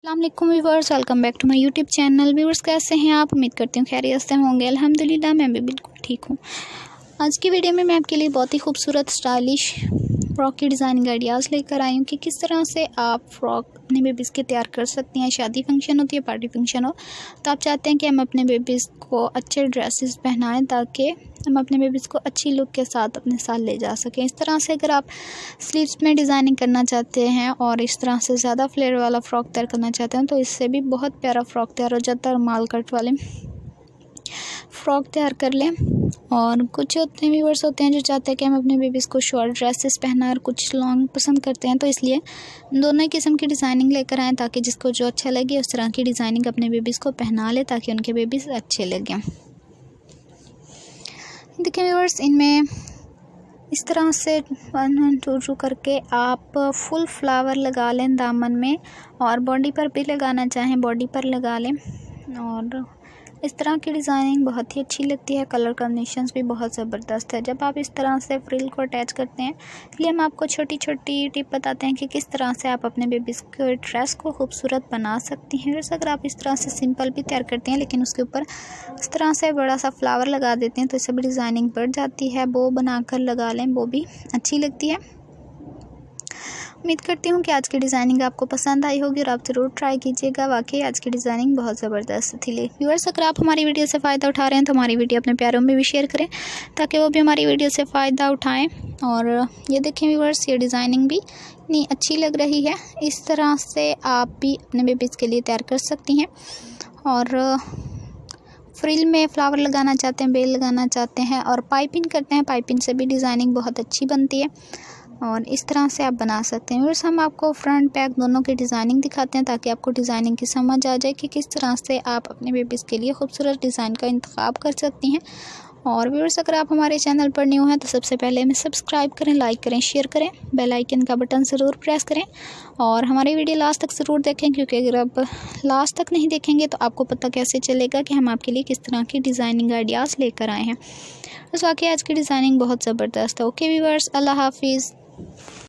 अस्सलाम वालेकुम viewers, welcome back to my YouTube channel. Viewers कैसे हैं आप? उम्मीद करती हूँ खैरियत से होंगे। अल्हम्दुलिल्लाह मैं भी बिल्कुल ठीक हूँ। आज की वीडियो में मैं आपके लिए बहुत ही खूबसूरत स्टाइलिश फ़्रॉक की डिज़ाइनिंग आइडियाज़ लेकर आई हूँ कि किस तरह से आप फ़्रॉक अपने बेबीज़ के तैयार कर सकती हैं। शादी फंक्शन होती है, पार्टी फंक्शन हो, तो आप चाहते हैं कि हम अपने बेबीज़ को अच्छे ड्रेसेस पहनाएं ताकि हम अपने बेबीज़ को अच्छी लुक के साथ अपने साथ ले जा सकें। इस तरह से अगर आप स्लीव्स में डिज़ाइनिंग करना चाहते हैं और इस तरह से ज़्यादा फ्लेयर वाला फ़्रॉक तैयार करना चाहते हैं तो इससे भी बहुत प्यारा फ़्रॉक तैयार हो जाता है। और माल कट वाले फ़्रॉक तैयार कर लें। और कुछ होते हैं व्यूअर्स होते हैं जो चाहते हैं कि हम अपने बेबीज़ को शॉर्ट ड्रेसेस पहनाएं और कुछ लॉन्ग पसंद करते हैं, तो इसलिए दोनों ही किस्म की डिज़ाइनिंग लेकर आएँ ताकि जिसको जो अच्छा लगे उस तरह की डिज़ाइनिंग अपने बेबीज़ को पहना ले ताकि उनके बेबीज़ अच्छे लगें। देखिए व्यूअर्स, इनमें इस तरह से 1 1 2 2 करके आप फुल फ्लावर लगा लें दामन में, और बॉडी पर भी लगाना चाहें बॉडी पर लगा लें। और इस तरह की डिज़ाइनिंग बहुत ही अच्छी लगती है, कलर कॉम्बिनेशंस भी बहुत ज़बरदस्त है। जब आप इस तरह से फ्रिल को अटैच करते हैं, इसलिए हम आपको छोटी छोटी टिप बताते हैं कि किस तरह से आप अपने बेबीज़ के ड्रेस को खूबसूरत बना सकती हैं। वैसे अगर आप इस तरह से सिंपल भी तैयार करते हैं लेकिन उसके ऊपर इस तरह से बड़ा सा फ्लावर लगा देते हैं तो इससे भी डिज़ाइनिंग बढ़ जाती है। बो बनाकर लगा लें, वो भी अच्छी लगती है। उम्मीद करती हूँ कि आज की डिज़ाइनिंग आपको पसंद आई होगी और आप ज़रूर ट्राई कीजिएगा। वाकई आज की डिज़ाइनिंग बहुत ज़बरदस्त थी। व्यूअर्स, अगर आप हमारी वीडियो से फ़ायदा उठा रहे हैं तो हमारी वीडियो अपने प्यारों में भी शेयर करें ताकि वो भी हमारी वीडियो से फ़ायदा उठाएं। और ये देखें व्यूअर्स, ये डिज़ाइनिंग भी इतनी अच्छी लग रही है। इस तरह से आप भी अपने बेबीज़ के लिए तैयार कर सकती हैं। और फ्रिल में फ्लावर लगाना चाहते हैं, बेल लगाना चाहते हैं और पाइपिंग करते हैं, पाइपिंग से भी डिज़ाइनिंग बहुत अच्छी बनती है। और इस तरह से आप बना सकते हैं। व्यूअर्स, हम आपको फ्रंट बैक दोनों की डिज़ाइनिंग दिखाते हैं ताकि आपको डिज़ाइनिंग की समझ आ जाए कि किस तरह से आप अपने बेबीज़ के लिए खूबसूरत डिज़ाइन का इंतखाब कर सकती हैं। और व्यूअर्स, अगर आप हमारे चैनल पर न्यू हैं तो सबसे पहले हमें सब्सक्राइब करें, लाइक करें, शेयर करें, बेल आइकन का बटन ज़रूर प्रेस करें और हमारी वीडियो लास्ट तक ज़रूर देखें, क्योंकि अगर आप लास्ट तक नहीं देखेंगे तो आपको पता कैसे चलेगा कि हम आपके लिए किस तरह की डिज़ाइनिंग आइडियाज़ लेकर आए हैं। बस वाकई आज की डिज़ाइनिंग बहुत ज़बरदस्त है। ओके व्यूअर्स, अल्लाह हाफिज़।